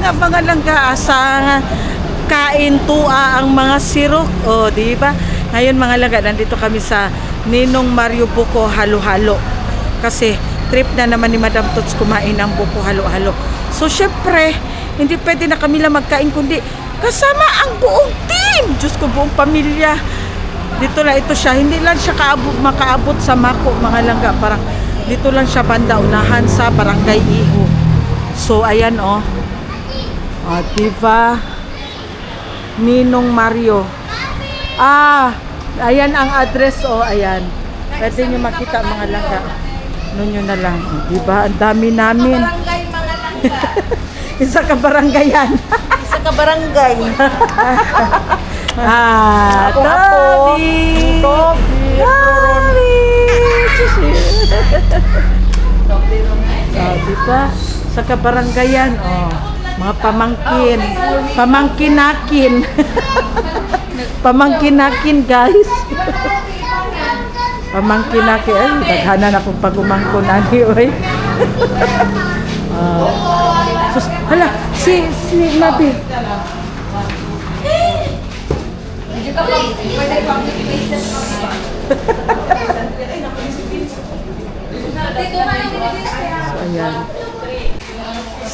nga mga langga sa kain tua ang mga sirok. O, di ba? Ngayon mga langga, nandito kami sa Ninong Mario Buko Halo-Halo. Kasi trip na naman ni Madam Tots kumain ng buko halo-halo. So, syempre, hindi pwede na kami lang magkain kundi kasama ang buong team. Diyos ko, buong pamilya. Dito na ito siya. Hindi lang siya makaabot sa Mako, mga langga. Parang dito lang siya banda unahan sa Barangay Iho. So, ayan diba? Ninong Mario. Ayan ang address ayan. Pwede nyo makita mga langga. Nyo na lang. Diba? Ang dami namin. Barangay mga langga. Isa ka barangayan. Isa ka barangay. Toby! Diba? Sa kabaranggayan, mga pamangkin. Pamangkin-akin. Pamangkin-akin, guys. Pamangkin-akin. Ay, daghanan akong pagumangkon, oy. Hala, si Mabi.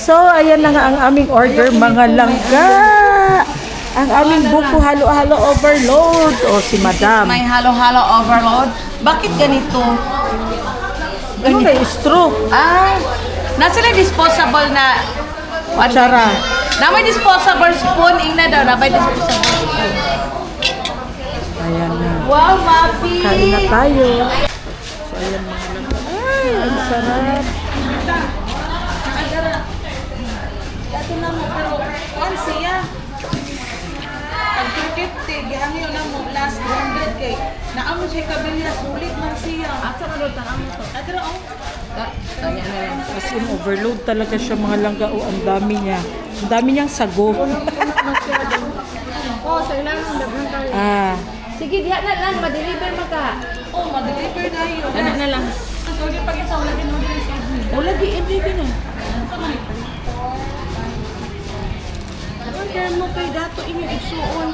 So, ayan na nga ang aming order, mga langga. Ang aming buko halo-halo overload. Si Madam. May halo-halo overload. Bakit ganito? Ano may straw? Nasa lang disposable na Kutsara. Na may disposable spoon. Ingna daw na may disposable spoon. Ayan na. Wow, Mapi! Kain na tayo. So, ayan mga langga. Ay, ang sarap. Ito na mo, pero kuan siya. Pag 250, gihangyo na mo, last 100 kay. Naamo siya kabilya, sulit man siya. Asa mo doon, tanong mo to? Adra, As in, overload talaga siya mga langga. Ang dami niya. Ang dami niyang sago. sa ilang dagan tayo. Sige, diha na lang. Ma-deliver mo ka. Ma-deliver na yun. Ano na lang. Sorry, pag isa, wala din mo din sa evening. Wala di, every na. Order mo kay Dato inyong igsuon.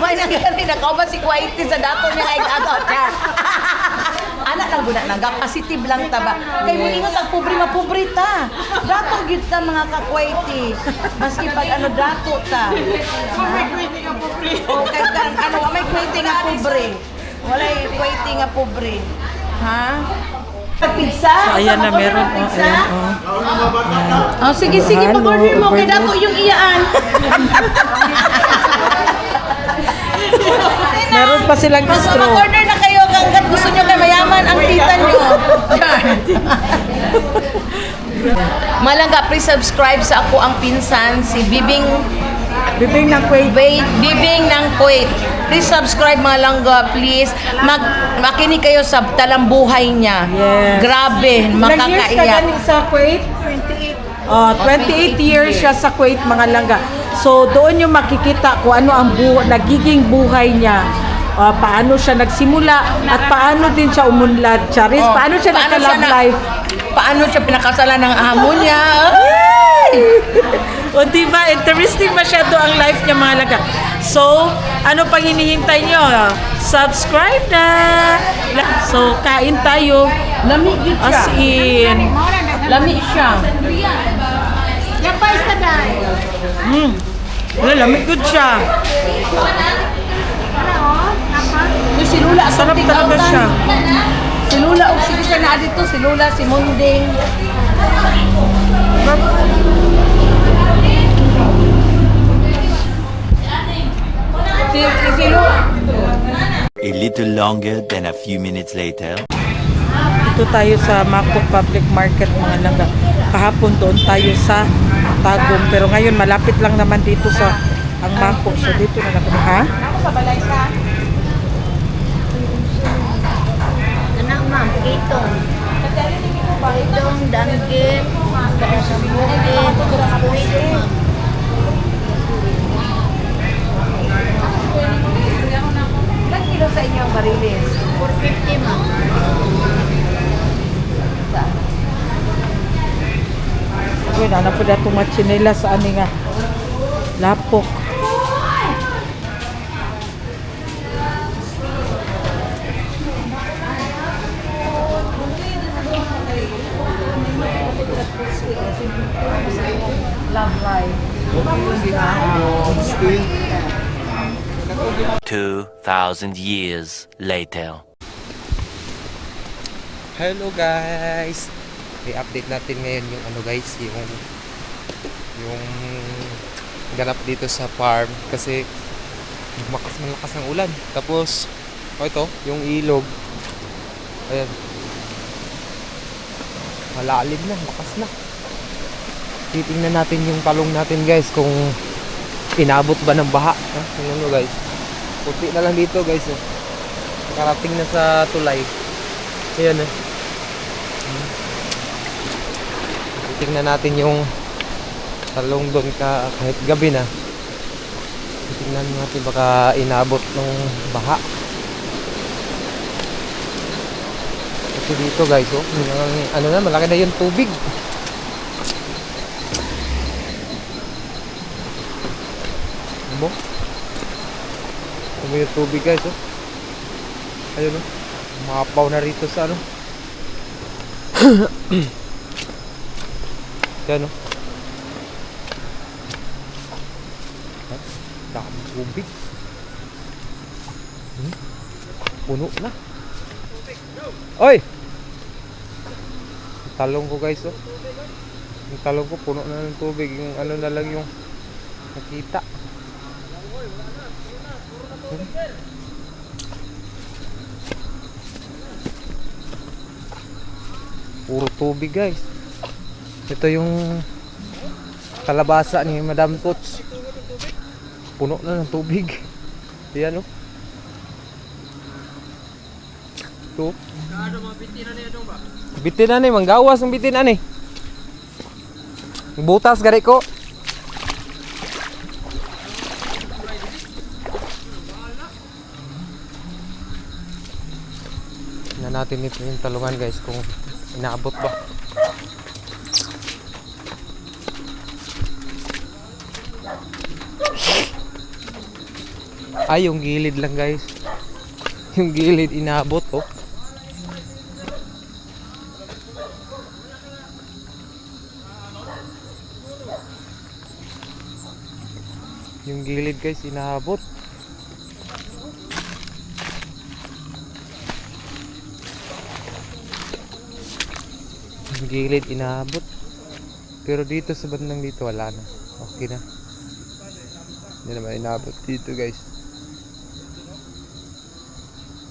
May nangyari na kauban si Kuwaiti sa dato niya ay agaw siya. Anak lang guna lang, positive lang taba. Kay mo ingon ang pobre ta. Dato gid ta mga ka-Kuwaiti. Maski pag dato ta. May kwente nga po, pre. Okay kan may Kuwaiti nga pobre. Walay Kuwaiti nga pobre. Ha? Pizza? So, ayan na, meron. Ayan, Sige, pag-order mo. Kay dato yung iyaan. meron pa silang straw. Mag-order na kayo hanggat gusto nyo kay mayaman ang tita nyo. Malangga, please subscribe sa ako ang pinsan, si Bibing Bibing ng Kuwait. Bibing ng Kuwait. Please subscribe mga langga, please. Makinig kayo sa talambuhay niya. Yes. Grabe, Ilang years ka makakaiyak. galing sa Kuwait? 28 years siya sa Kuwait, mga langga. So, doon yung makikita kung ano ang nagiging buhay niya. Paano siya nagsimula at paano din siya umunlad. Charis, paano siya nagka-love life? Paano siya pinakasalan ng amo niya? O diba, interesting masyado ang life niya, mga langga. So, ano pang hinihintay nyo? Subscribe na! So, kain tayo. Lamig yun siya. As in. Lamig siya. Yapay sa dahil. Wala, lamig good siya. Yung si Lula, Sarap talaga siya. Si Lula, o sige siya na dito. Si Lula, si Munding. Si Lula. A little longer than a few minutes later. Dito tayo sa Mako Public Market, mga langga. Kahapon doon tayo sa Tagum. Pero ngayon malapit lang naman dito sa ang Mako. So dito na lang kami. Ha? Anak ma'am, kitong. Kitong, danggit, kausabugin, kuwito ma'am. Ilan kilo sa inyo ang barilis? 450 ma'am. na po na itong machinela sa ani nga lapok. Love life. 2,000 years later. Hello guys! I-update natin ngayon yung ano guys, yung ganap dito sa farm kasi malakas ng ulan. Tapos ito, yung ilog. Ayan. Malalim na, lakas na. Titingnan natin yung talong natin guys kung inabot ba ng baha. Ano guys? Puti na lang dito guys. Nakarating na sa tulay. Ayan eh. Tingnan natin yung talong doon kahit gabi na. Tingnan natin baka inabot ng baha. Ito dito guys, oh. Ano na, malaki na yung tubig. Ano? Ano yung tubig guys, oh. Ayun, oh. Mapaw na rito sa ano. Yan o. Dami tubig. Puno na. Oy! Yung talong ko guys oh. Yung talong ko puno na ng tubig. Yung ano na lang yung nakita. Puro tubig guys. Ito yung kalabasa ni Madam Tots. Puno na ng tubig. Ayan oh. Ito. Bitinan ni, manggawas ang bitinan ni. Butas gari ko. Tingnan natin ito yung talungan guys kung inaabot ba. Ay, yung gilid lang guys. Yung gilid inaabot oh. Yung gilid guys inaabot. Yung gilid inaabot. Pero dito sa bandang dito wala na. Okay na. Hindi naman inaabot dito guys.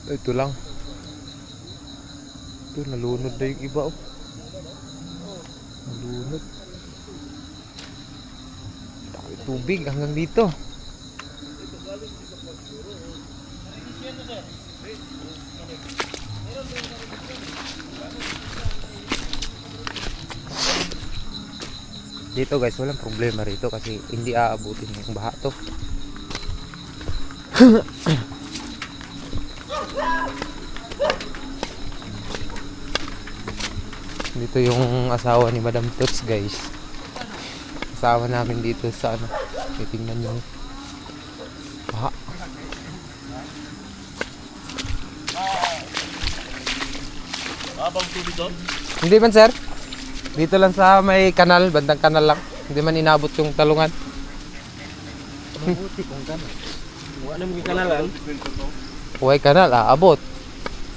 Ito lang. Ito nalunod na yung iba oh. Nalunod. Dami tubig hanggang dito. Dito guys, walang problema rito kasi hindi aabutin yung baha to. Dito yung asawa ni Madam Tots guys. Asawa namin dito sa ano. Titingnan nyo. Baha. Abang tubig doon? Hindi man sir. Dito lang sa may kanal, bandang kanal lang. Hindi man inabot yung talungan. Mabuti kung kanal. Wala naman yung kanalan. Huwag kanal, aabot.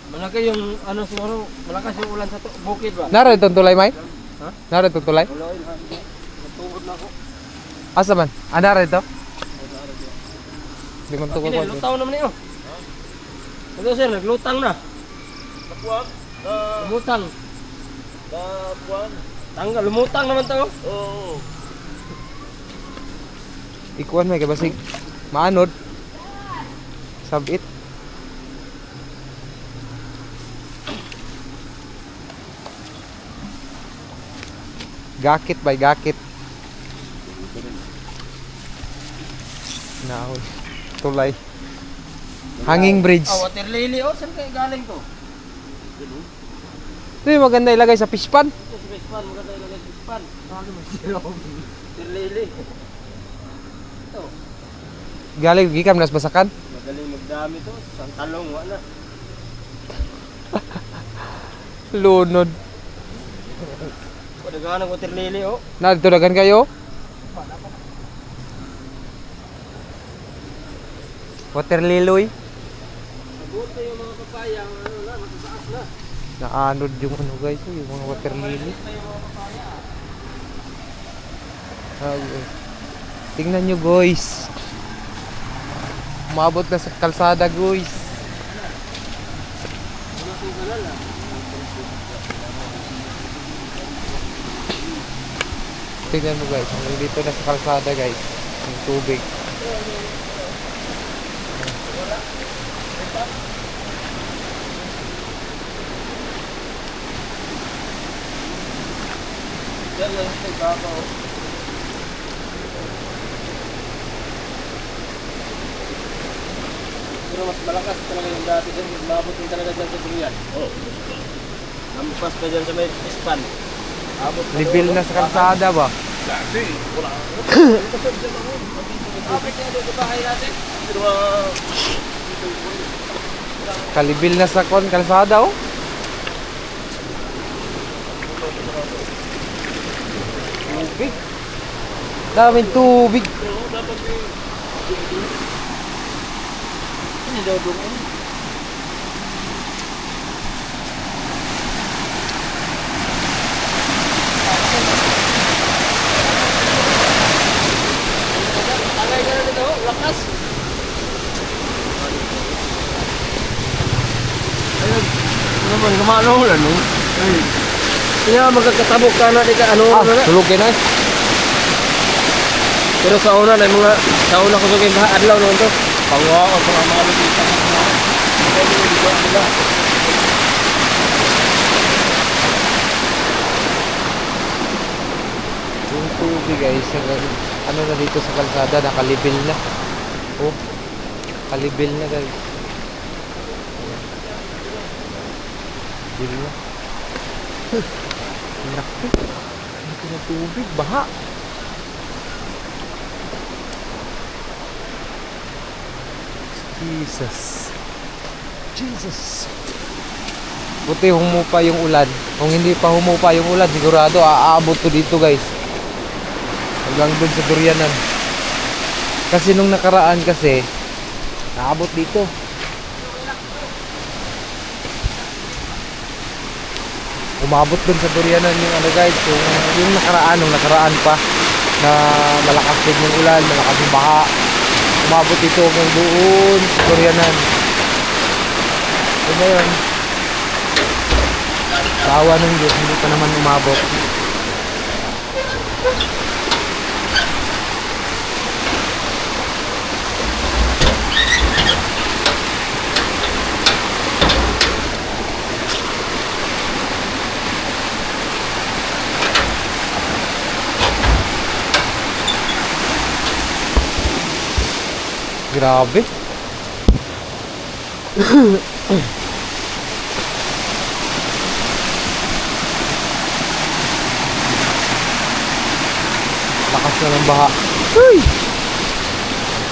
Malaki yung ano siguro, malakas yung ulan sa bukid ba? Naroon itong tulay, May? Ha? Naroon itong tulay? Wala yun. Natugod na ako. Asa man? Ah, naroon ito? Hindi man ito Hindi, lutaw naman niyo. Ito sir, naglutang na. Napuwag? Lumutang. Napuwag? Tanggal, lumutang naman to. Oo. Ikuan may kabasig. Maanod. Sabit. Gakit by gakit. Nahon. Tulay. Hanging bridge. Water lily, oh, saan kayo galing to? Ito yung maganda ilagay sa fish pan. Ito sa Vespan, maganda ilagay sa Vespan. Ano mo sila ko? Tirlili. Ito, Galing, gikam nas basakan. madaling magdami to. Isang talong, wala. Lunod. Padaganan ko tirlili, oh. Naditulagan kayo? Water liloy. Mabuti yung mga papaya, ano na, matataas na. Naanod yung ano guys, yung mga water lily. Ay, ay. Tingnan nyo guys. Umabot na sa kalsada guys. Tingnan mo guys, hanggang dito na sa kalsada guys. Yung tubig. Yan lang ito, baka, oh. Pero mas malakas talaga yung dati dyan. Mabot din talaga dyan sa durian. Oo. Nampas pa dyan sa may Vespan. Abot pa Libil na sa kalsada ba? Abot niya doon sa bahay natin. Pero Kalibil na sa kalsada oh. Tubig. Daming tubig. Ini daw doon. Tagay ka na dito, lakas. Ayun, naman gumano na no. Ay. Kaya magkakatabok ka na di ka ano Ah, na. tulugin na. Pero sa una na mga sa una ko sugin baha adlaw noon to. Pangwa ko sa mga lupita. Yung tubig guys, ano na dito sa kalsada, nakalibil na. Oh, kalibil na guys. Bil na. Naku, ito na tubig, baha. Jesus. Jesus. Buti humupa yung ulan. Kung hindi pa humupa yung ulan, sigurado aabot to dito guys. Hanggang doon sa Durianan. Kasi nung nakaraan kasi, naabot dito. Umabot doon sa Durianan yung ano guys, yung nakaraan, nung nakaraan pa na malakas din yung ulan, malakas yung baha. Umabot dito hanggang doon sa Durianan. Yun na yun. Tawa ng Diyos, hindi pa naman umabot. Grabe. Lakas na ng baha. Uy!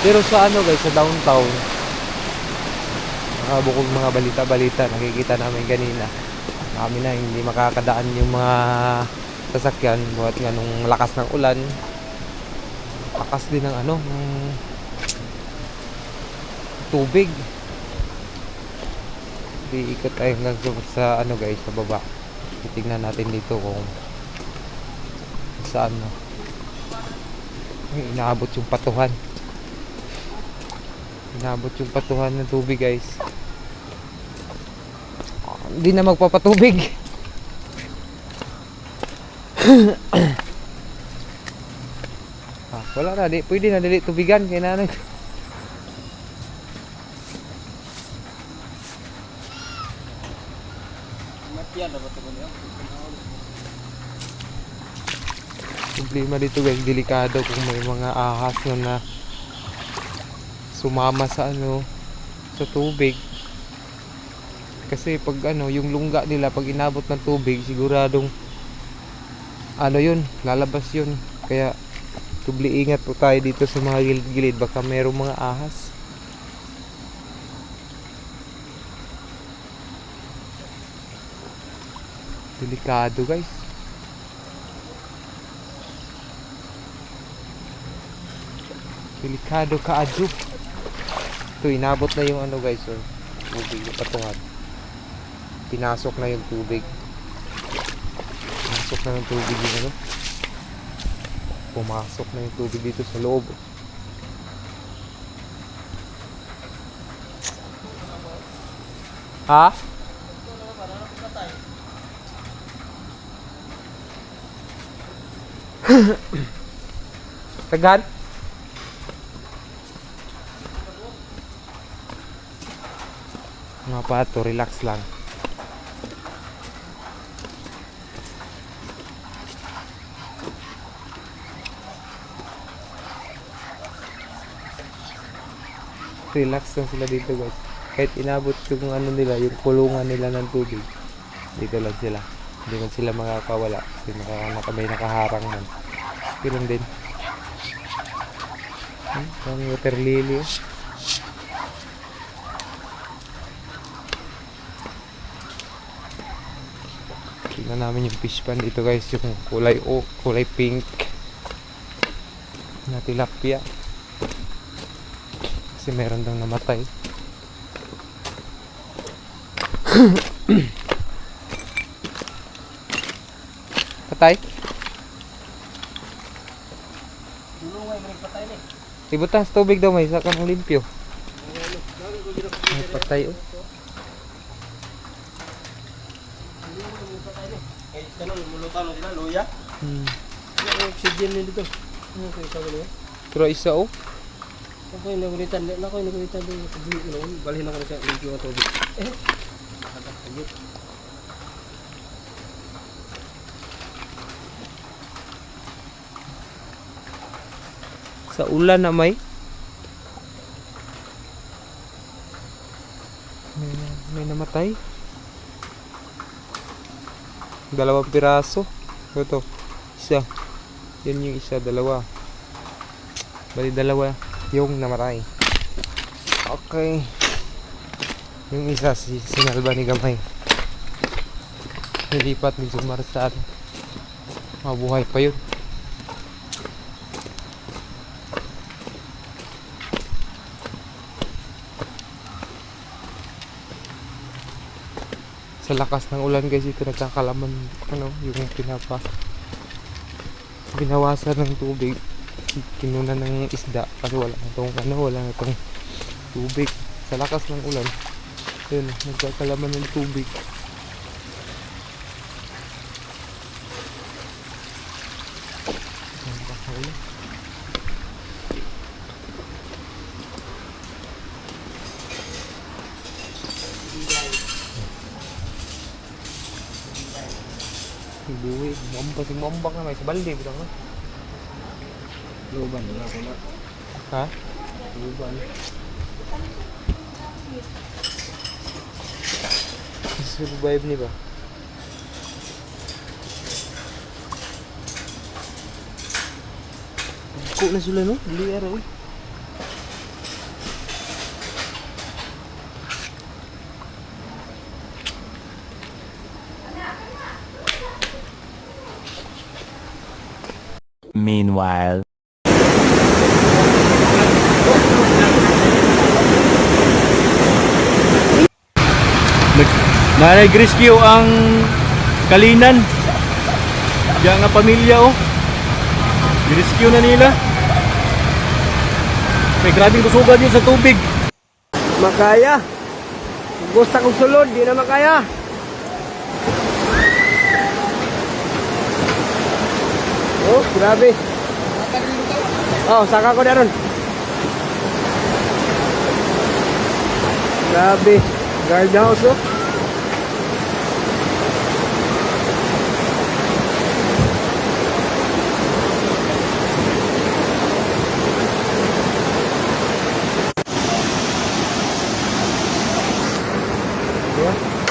Pero sa ano guys, sa downtown, bukod mga balita-balita, nakikita namin kanina. Kami na hindi makakadaan yung mga sasakyan buhat nga nung lakas ng ulan. Lakas din ng ano, ng tubig. Iikot tayo hanggang sa ano guys, sa baba. Titingnan natin dito kung saan no. Inaabot yung patuhan. Inaabot yung patuhan ng tubig guys. Hindi na magpapatubig. Wala na, pwede na dili tubigan kay nanay. Problema dito guys, delikado kung may mga ahas na sumama sa ano, sa tubig. Kasi pag ano, yung lungga nila pag inabot ng tubig, siguradong ano yun, lalabas yun. Kaya tubli ingat po tayo dito sa mga gilid-gilid, baka merong mga ahas. Delikado guys. Delikado kaadyo. Ito, inabot na yung ano guys, oh, tubig, yung patungan. Pinasok na yung tubig. Pinasok na yung tubig yung ano. Pumasok na yung tubig dito sa loob. Ha? Tagan? Mga pato, relax lang. Relax lang sila dito guys. Kahit inabot yung ano nila, yung kulungan nila ng tubig, dito lang sila. Hindi man sila makakawala kasi may nakaharang man. Okay lang din. Ang water lily. Tingnan namin yung fish pan dito guys, yung kulay pink na tilapia. Kasi meron daw namatay. Patay? Ibutas tubig daw may sakang limpyo. Ay, patay oh. Kahit ganun, mulutan sila, luya. Yung oxygen nila dito. Ano kayo sabi niya? Pero isa oh. Ako yung nagulitan doon. Balhin ako na siya, limpyo ang tubig. Sa ulan na may namatay. Dalawang piraso. Ito. Isa. Yan yung isa, dalawa. Bali dalawa yung namatay. Okay. Yung isa sinalba ni Gamay. Nilipat ni Jumar sa ano. Mabuhay pa yun. Sa lakas ng ulan guys, ito nagkakalaman ano, yung binawasan ng tubig, kinunan ng isda kasi wala na tong tubig. Sa lakas ng ulan, yun, nagkakalaman ng tubig. Buwi, mambak na may sa balde bitaw na. Luban na ako na. Ha? Luban. Survive ni ba? Ko na sila no? Dili araw. Meanwhile, Nag-rescue ang kalinan. Diyan nga pamilya oh. Rescue na nila. May grabing kusugan yun sa tubig. Makaya. Gusto kong sulod, di na makaya. Oh, grabe. Oh, saka ko na ron. Grabe. Guardhouse, oh. Yeah.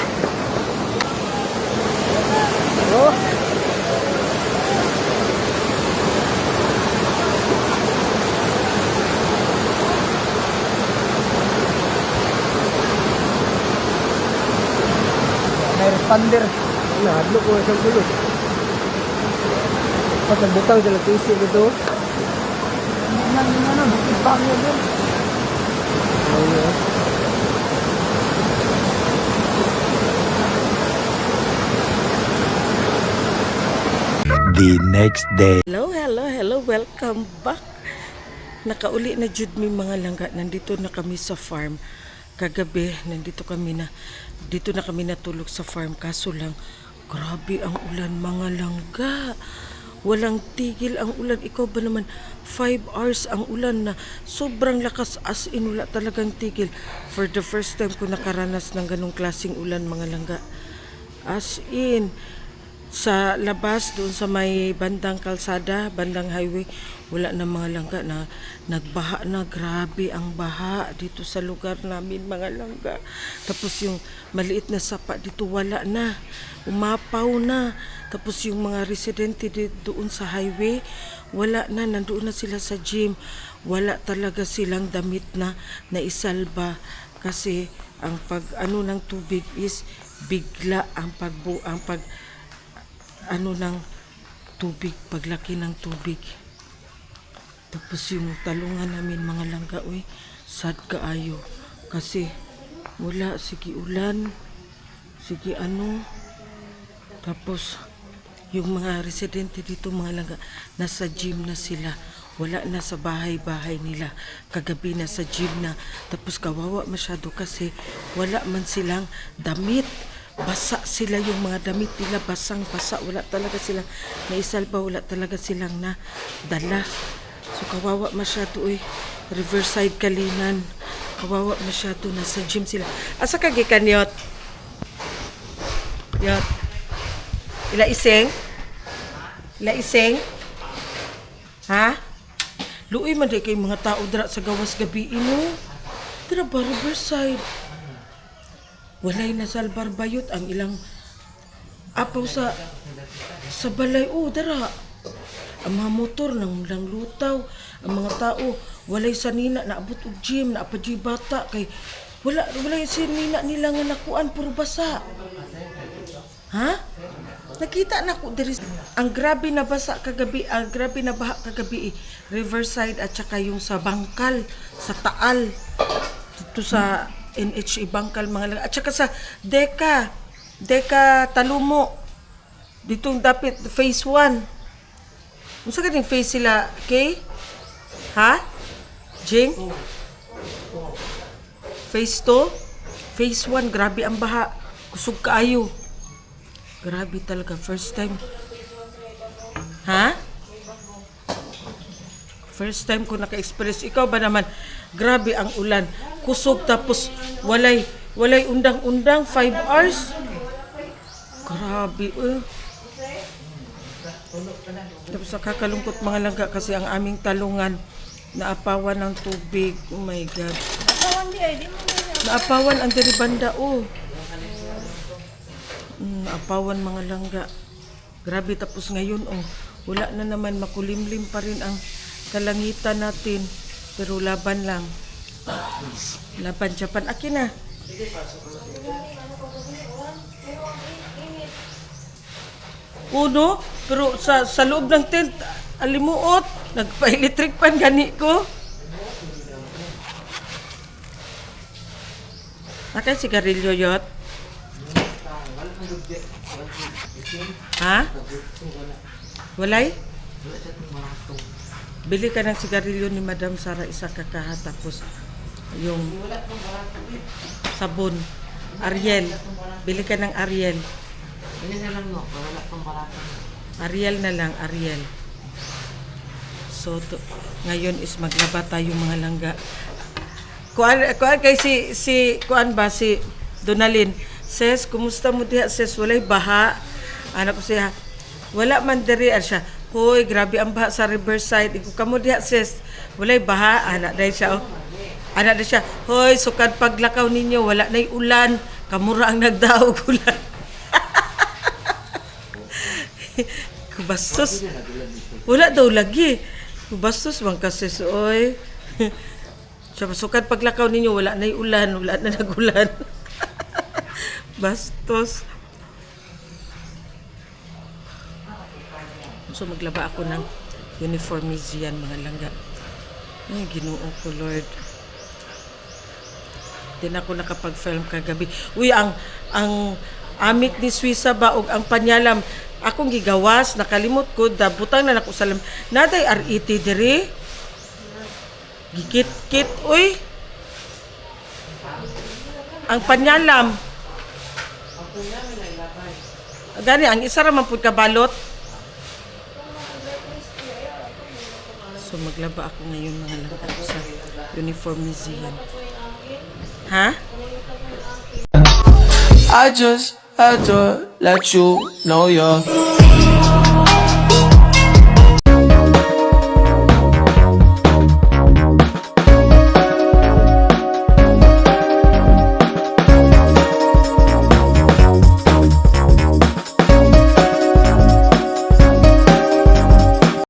expander. Ano, hadlo ko isang gulo. Pag nagbutang sila tisi dito. Ano, bukit pa niya doon. Ayun. The next day. Hello, welcome back. Nakauli na jud mi mga langga. Nandito na kami sa farm. Kagabi, dito na kami natulog sa farm. Kaso lang, grabe ang ulan mga langga. Walang tigil ang ulan. Ikaw ba naman, 5 hours ang ulan na sobrang lakas, as in wala talagang tigil. For the first time ko nakaranas ng ganong klaseng ulan mga langga. As in, sa labas doon sa may bandang kalsada, bandang highway, wala na mga langga na nagbaha na. Grabe ang baha dito sa lugar namin mga langga. Tapos yung maliit na sapa dito wala na, umapaw na. Tapos yung mga residente doon sa highway, wala na, nandoon na sila sa gym. Wala talaga silang damit na naisalba kasi ang pag-ano ng tubig is bigla ang ng tubig, paglaki ng tubig. Tapos yung talungan namin mga langga, sad kaayo. Kasi wala, sige ulan, sige ano. Tapos yung mga residente dito mga langga, nasa gym na sila. Wala na sa bahay-bahay nila. Kagabi na sa gym na. Tapos kawawa masyado kasi wala man silang damit. Basa sila, yung mga damit nila basang-basa. Wala talaga silang naisalba, wala talaga silang nadala. So kawawa masyado Riverside Kalinan. Kawawa masyado, nasa gym sila. Asa ka gikan yot? Yot. Ila iseng? Ha? Luoy man di kay mga tao dira sa gawas gabi Dira ba Riverside? Walay nasalbar bayot ang ilang apaw sa balay. Dara. Ang mga motor nang lutaw. Ang mga tao walay sanina naabot og gym, naapadyoy bata kay walay sanina nila nga nakuan puro basa. Ha? Nakita na ko diri ang grabe na basa kagabi, ang grabe na baha kagabi Riverside at saka yung sa Bangkal, sa Taal. Dito sa NHA Bangkal mga lang. At saka sa Deka Talumo. Ditong dapit phase 1. Unsa ka ding phase sila, Kay? Ha? Jing? Phase 2? Phase 1, grabe ang baha. Kusog kaayo. Grabe talaga, first time. Ha? First time ko naka-express. Ikaw ba naman, grabe ang ulan. Kusog tapos walay undang-undang 5 hours. Grabe Tapos nakakalungkot mga langga kasi ang aming talungan naapawan ng tubig. Oh my God. Naapawan ang deribanda naapawan mga langga. Grabe, tapos ngayon wala na naman, makulimlim pa rin ang kalangitan natin. Pero laban lang. Laban Japan. Akin na. Uno, pero sa loob ng tent, alimuot. Nagpa-electric pan gani ko. Akan sigarilyo yot? Ha? Walay? Bili ka ng sigarilyo ni Madam Sara, isa kakaha, tapos yung sabon. Ariel. Bili ka ng Ariel. Ariel na lang, Ariel. So, ngayon is maglaba tayo mga langga. Kuan kay si Donalyn. Ses, kumusta mo diha? Ses, walay baha. Anak ko siya, wala man diri siya. Hoy, grabe ang baha sa Riverside. Iko kamo diha, ses. Walay baha. Anak dai siya. Anak dai siya. Hoy, sukad paglakaw ninyo, wala nay ulan. Kamura ang nagdaog ulan. Kubastos. Wala daw lagi. Kubastos man kasi oy. Siya, sukad paglakaw ninyo, wala nay ulan, wala na nagulan. Bastos. So maglaba ako ng uniformes yan, mga langga. Ay, Ginoo ko, Lord. Din ako nakapag-film kagabi. Uy, ang amit ni Suisa ba og ang panyalam akong gigawas, nakalimot ko, butang na nako sa lam. Naday RET diri. Gikit-kit, uy. Ang panyalam. Gani, ang isa raman pud kabalot. So maglaba ako ngayon mga langga sa uniform museum. Ha? I just had to let you know you're